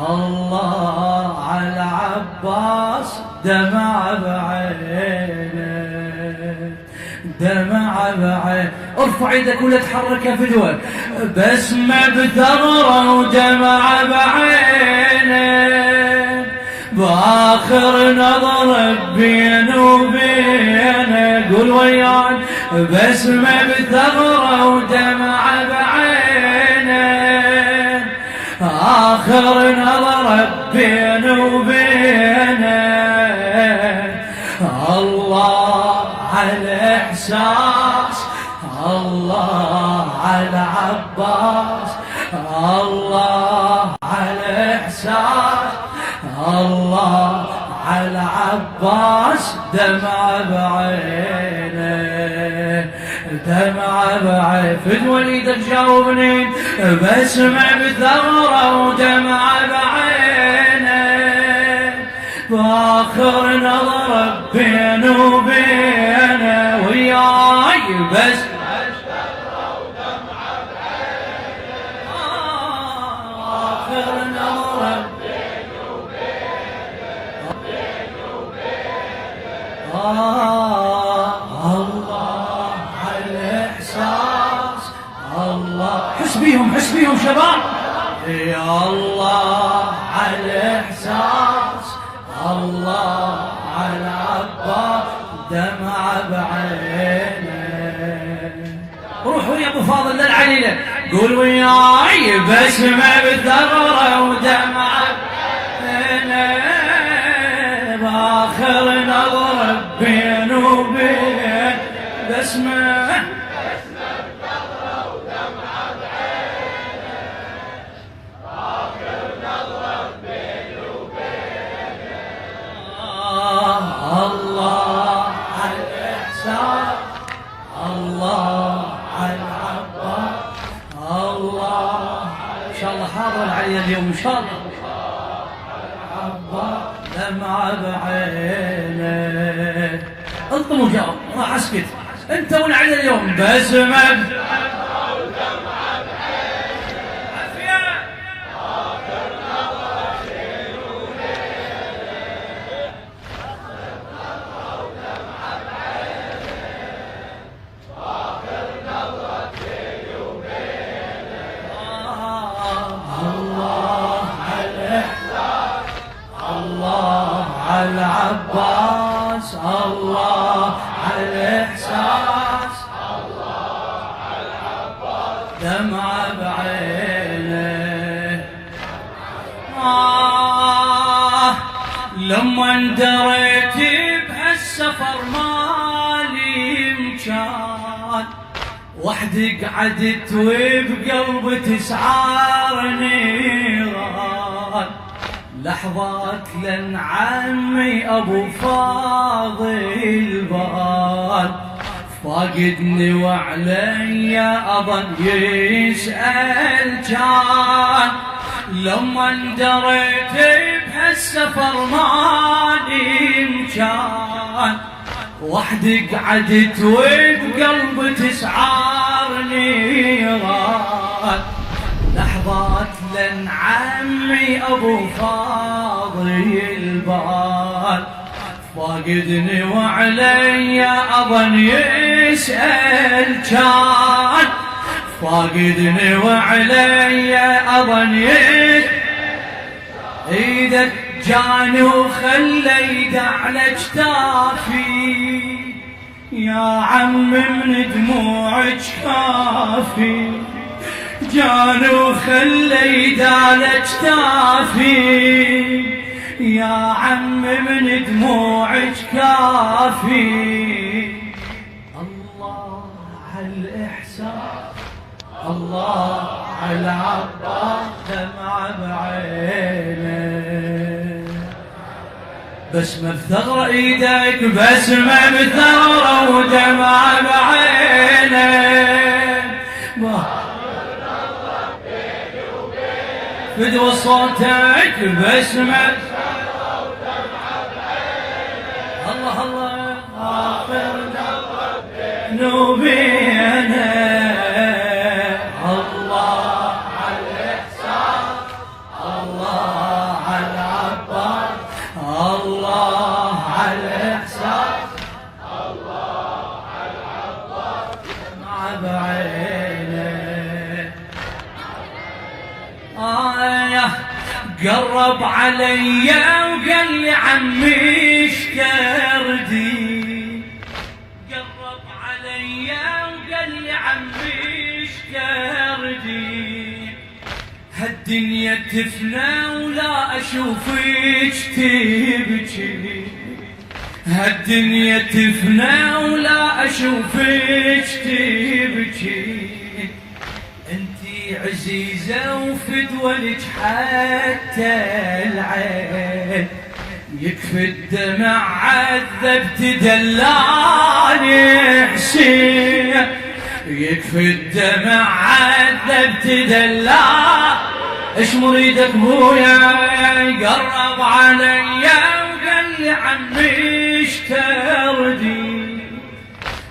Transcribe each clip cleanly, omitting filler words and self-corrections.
الله على عباس دمع بعينه دمع بعينه. ارفع ايدك ولا تحركها في دول. بسمة بثغرة ودمع بعينه باخر نظر بين وبينه. قول وياي. بسمة بثغرة ودمع بعينه آخر نظر بين وبينه. الله على إحساس الله على عباس الله على إحساس الله على عباس دمع بعينه دمع بعينه. فدوى ايدك جاوبني. بسمة بثغرة ودمع بعينه باخر نظر بين وبينه. وياي بس بثغرة ودمع بعينه باخر نظر بين وبينه الله على الإحساس الله. حس بيهم شباب. يا الله على الإحساس الله على عباس دمع بعينه. روحوا يا ابو فاضل للعليله. قول وياي. بسمة بثغرة ودمع بعينه باخر نظر بين وبين. بسمة بثغرة ودمع بعينه باخر نظر بين وبين. الله على الإحسان الله على العباس الله. ان شاء الله حاضر علي اليوم ان شاء الله. عباس دمع بعينه. انطموا جاوب راح اسكت انت والعلي اليوم. بسمة على عباس الله على الإحساس الله على عباس دمع بعينه. لما اندريت بهالسفر مالي مكان وحدي قعدت وبقلبي تسعار نيران. لحظات لن عمي ابو فاضل بان فاقدني وعلي اظن يسأل كان. لما اندريت بهالسفر مالي مكان وحدي قعدت وبقلبي تسعار نيران. لحظات لن عمي ابو فاضل البال فاقدني وعلي اظن يسأل كان. فاقدني وعلي اظن يسأل. ايدك جاني وخلى يد على اجتافي يا عم من دموعك كافي. جاني وخلى يد على اجتافي يا عم من دموعك كافي. الله على الإحسان الله على عباس دمع بعينه. بسمة بثغرة ايدك بسمة بثغرة ودمع بعينه. فدوى صوتك بسمة الله الله آخر نوبينا الله على الإحسان قرب علي وقال لي عمي اشتردي، قرب علي وقال لي عمي اشتردي، هالدنيا تفنى ولا اشوفك تبكي، هالدنيا تفنى ولا اشوفك تبكي، انتي عزيزة وفدولك حتى العين، يكفي الدمع عذبت دلاني حسين، يكفي الدمع عذبت دلاني. ايش مريدك بويا؟ قرب علي وقال لي عمي اشتردي،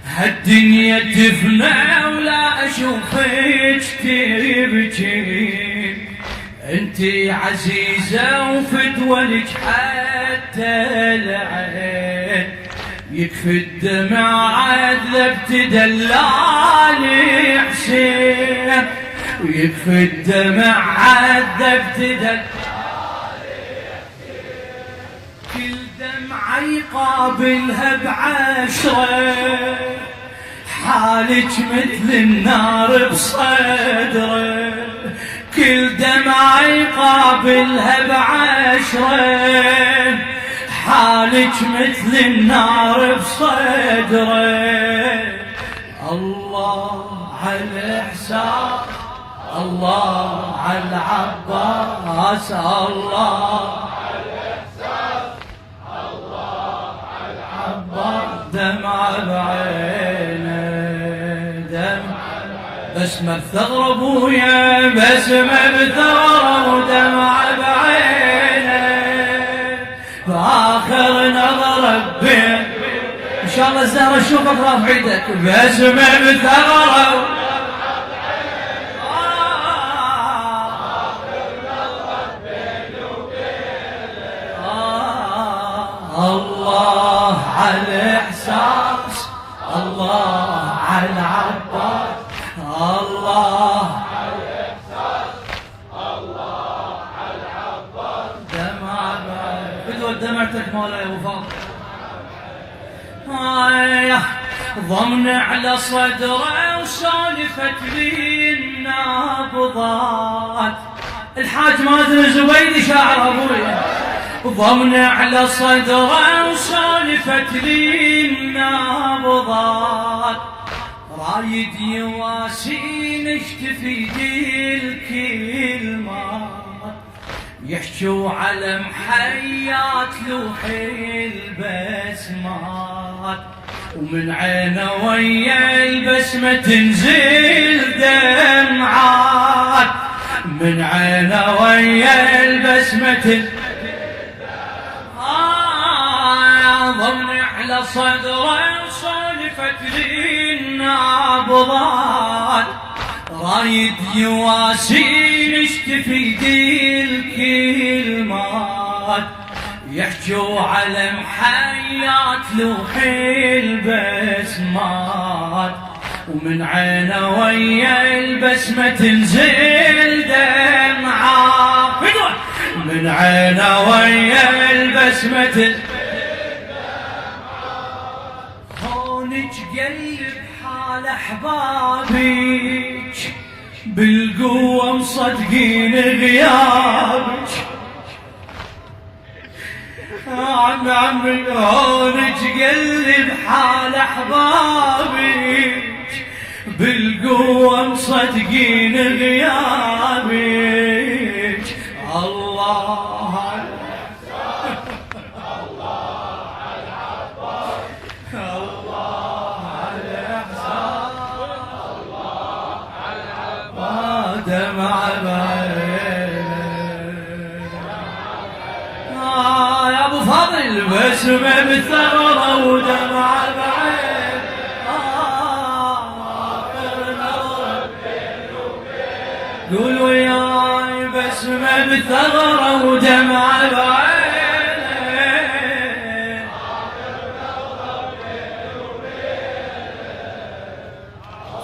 هالدنيا تفنى ولا اشوفك تبكي، انتي عزيزة وفدولك حتى العين، يكفي الدمع عذبت دلالي حسين، ويكفي الدمع عذبت دلالي حسين، كل دمعة يقابلها بعشرة، حالك مثل النار بصدره، كل دمعة يقابلها بعشرة، حالك مثل النار بصدره. الله على الإحسان، الله على العباس، الله على الإحسان، الله على العباس، دمعة بعينه دمعة، بس ما بثغر ابويا، بس ما بثغر ودمعة بعينه، فآخر نظرة بين ان شاء الله الزهرة اشوفك رافع ايدك، بس ما بثغر الله على الإحساس، الله على العباس، الله على الإحساس، الله على العباس، دمعة بدو دمعتك مولاي ابو فاضل، ضمن على صدره وسالفت لي النبضات، الحاج مازن الزبيدي شاعر ابويا، ضمن على صدره وسالفت لي النبضات، رايد يواسين اشتفي الكلمات، يحجوا على محيات لوحي البسمات، ومن عينه ويا البسمة تنزل دمعات، من عينه ويا البسمة تنزل ضمن على صدره وسالفت لي النبضات، رايد يواسين اشتفي الكلمات، يحجوا على محيات لوحي البسمات، ومن عينه ويا البسمة تنزل دمعة، من عينه ويا البسمة تنزل هونك قلب حال احبابك، بالقوة مصدقين غيابك، عمي هونك قلب حال احبابك، بالقوة مصدقين غيابك، الله على الإحسان، الله على العباس، الله على الإحسان، الله على العباس، دمع بعينه يا ابو فاضل، بسمة بالثغرة ودمع بعينه، قول وياي بسمة بالثغرة ودمع بعينه،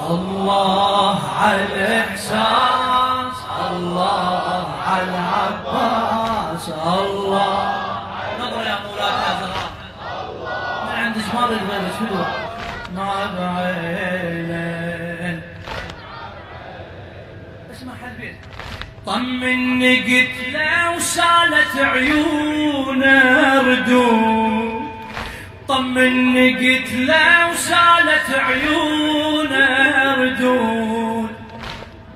الله على الإحساس، الله على العباس الله. نظرة يا مولاي يا زهراء ما عندك ما غير شنو ما بعينين. اسمع حبيبي طمني قلت له وسالت عيونه ردود. طمني قلت له وسالت عيونه ردود.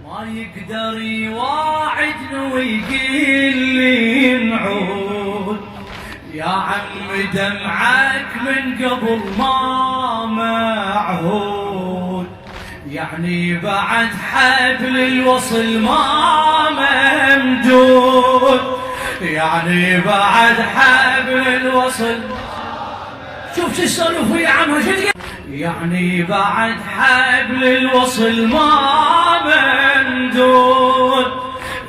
ما يقدر يواعدني ويقول لي نعود. يا عم دمعك من قبل ما معهود. يعني بعد حبل الوصل ما ممدود. يعني بعد حبل الوصل شوف شو السولف يا عمها شو يعني بعد حبل الوصل ما ممدود.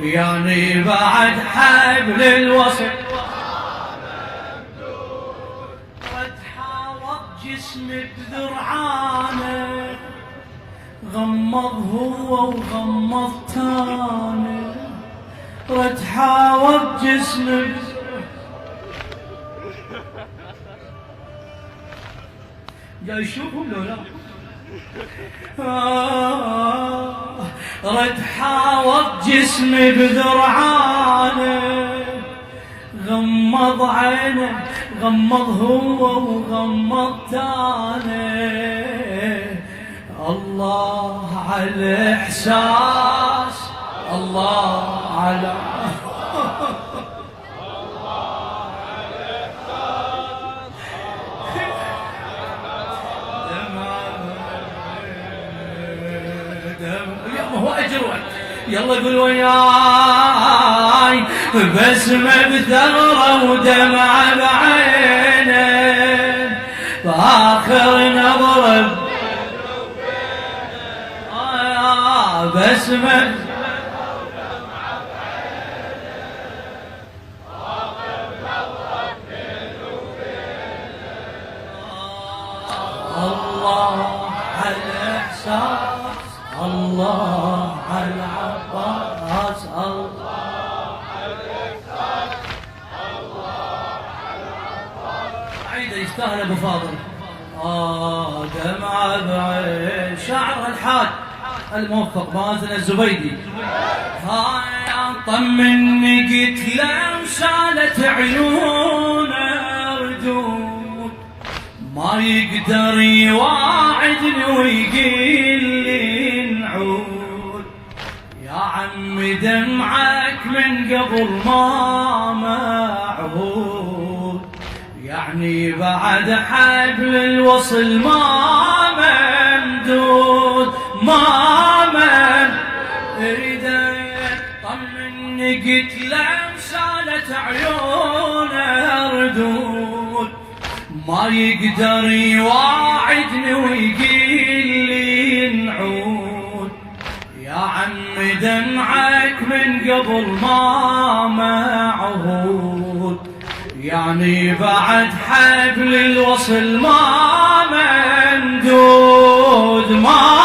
يعني بعد حبل الوصل رد حاوط جسمي بذرعانه. غمض هو وغمض تاني. رد حاوط جسمي جاي يشوفهم لو لا. رد حاوط جسمي بذرعانه. غمض عينه غمض هو وغمض تاني. الله على الإحساس الله على هو أجر يلا قول وياي بسمة بثغرة ودمعة بعينه. بآخر نظرة بسمة الله على الإحساس الله على العباس الله على الإحساس الله على العباس. عيده يستاهل ابو فاضل. دمعة بعين شاعر الحاج الموفق مازن الزبيدي. طمني قلت له وسالت عيونه ردود. ما يقدر يواعدني ويقول لي نعود. يا عم دمعك من قبل ما معهود. يعني بعد حبل الوصل ما ممدود ما اريدك. طمني قلت له وسالت عيونه ردود. ما يقدر يواعدني ويقول لي نعود. يا عم دمعك من قبل ما معهود. يعني بعد حبل الوصل ما ممدود ما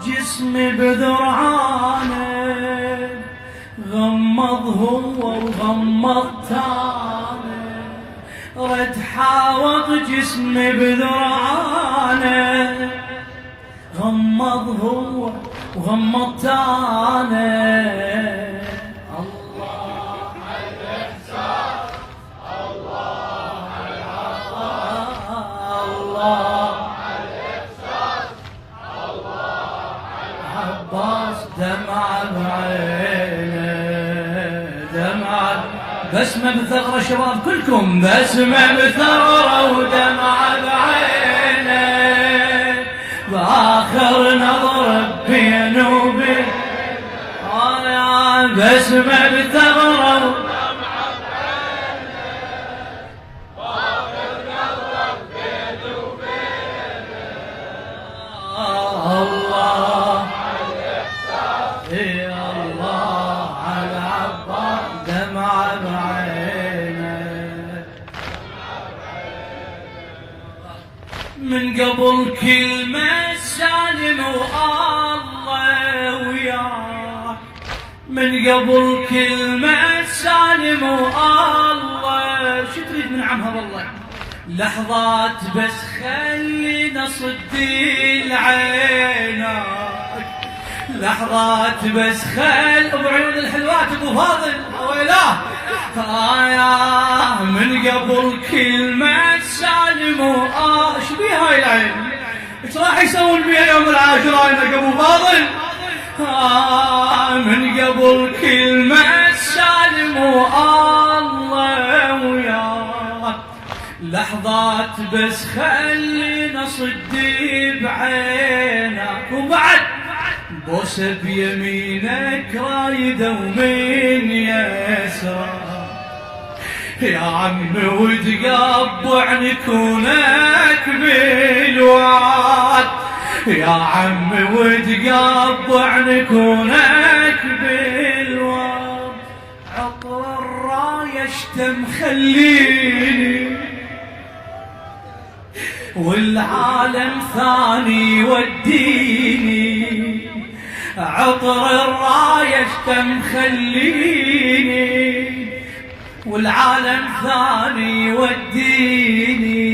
جسمي بذرعانه. غمض هو وغمض تاني. رد حاوط جسمي بذرعانه. غمض هو وغمض تاني. الله على الإحساس الله على العطاء الله عباس. دمعة بعينه دمعة بسمة بثغرة شباب كلكم بسمة بثغرة ودمعة بعينه. بآخر نظرة بين وبين بسمة بثغرة ودمعة بعينه. بآخر نظرة بين وبين الله يا الله على العباس. دمعة بعينه من قبل كلمة سالم والله من قبل كلمة سالم والله. شو تريد من عمها والله؟ لحظات بس خلينا صدي العينك، لحظات بس ابو عيون الحلوات ابو فاضل ويلاه. من قبل كلمة سالم ايش بيها هاي العين؟ ايش راح يسوون بيها يوم العاشوراء انك ابو فاضل؟ من قبل كلمة سالم الله وياك، لحظات بس خلينا صدي بعينك، وبعد بوسه بيمينك رايده ومن يسرك يا عمي، وتقبع نكونك بالوعد يا عمي، وتقبع نكونك بالوعد. عطر الراية اشتم خليني والعالم ثاني وديني، عطر الراية اشتم خليني والعالم ثاني وديني.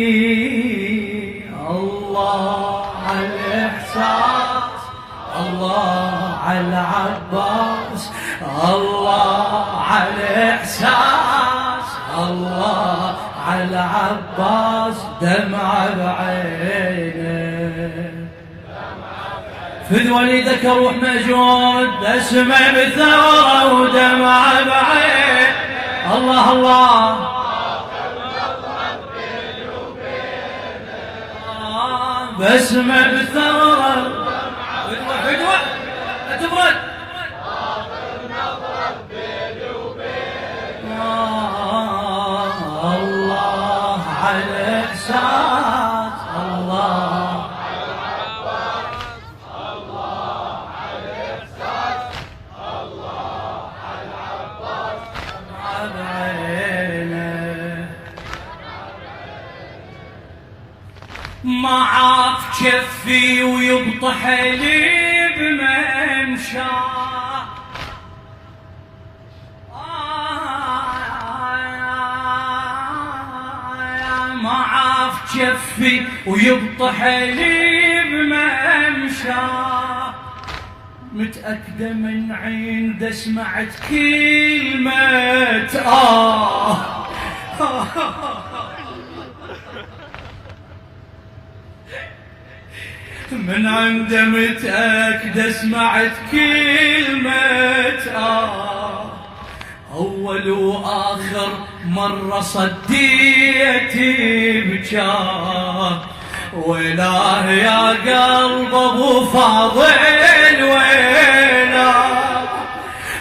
الله على الإحساس، الله على العباس، الله على الإحساس، الله على العباس، دمعة بعينه فد وليدك روح مجود، اسمه بثورة ودمعة بعين. الله الله بسمة بثورة فدوة لا تبرد الله على الإحساس، الله على الإحساس، الله على العباس، معاف كفي ويبطح لي بممشاه، معاف كفي ويبطح لي بممشاه، متأكدة من عند سمعت كلمة من عنده متأكدة سمعت كلمة أول وآخر مرة صديتي بجاه، ويلاه يا قلب أبو فاضل ويلاه،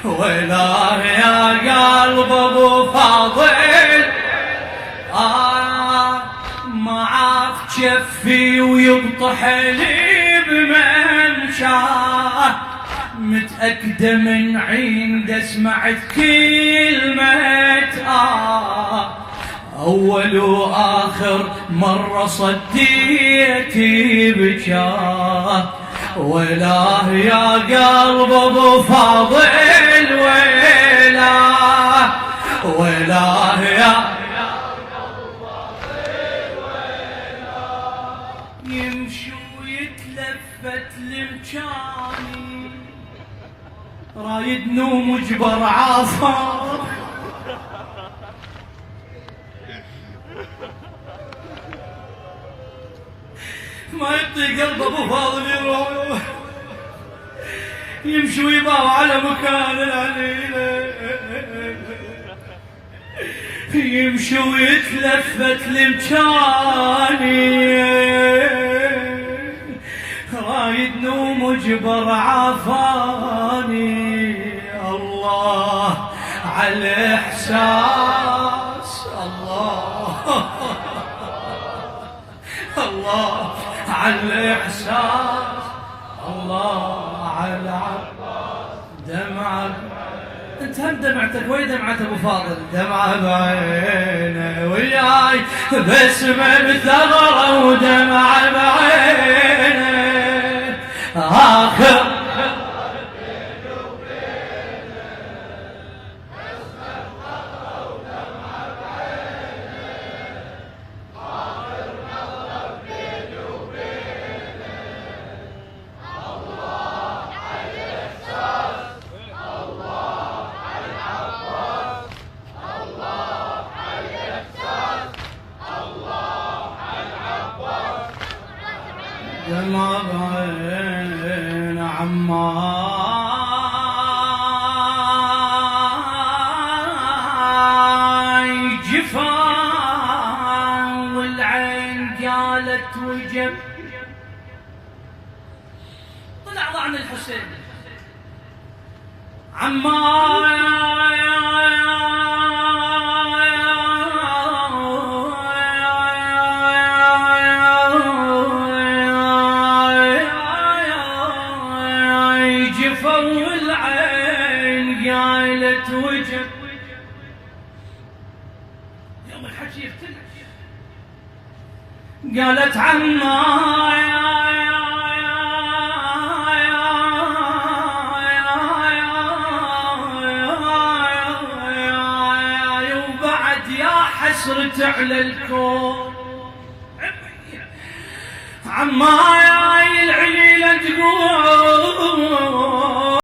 ويلاه يا قلب أبو فاضل معاف جفي ويبطح لي بممشاه، متأكدة من عند سمعت كلمة أول وآخر مرة صديتي بجاه، ويلاه يا قلب أبو فاضل ويلاه، ويلاه يا يمشي ويتلفت لمكاني، رايد نوم وجبر عافر، ما يطيق قلب ابو فاضل يروح، يمشي ويباوع على مكان العليله، يمشي ويتلفت لمكاني، رايد نوم وجبر عافاني. الله على الإحساس، الله الله على الإحساس، الله على العباس، دمعة انت هم دمعتك وين دمعة ابو فاضل؟ دمعة بعينه وياي بسمة بثغرة ودمعة بعينه، آخر يا ما بين عماي جفا والعين قالت وجب. طلع ضعن الحسين عماي جفا والعين قالت وجب. يوم الحكي يفتلش قالت عماي وبعد يا حسرة على الكون عماي العليلة تقول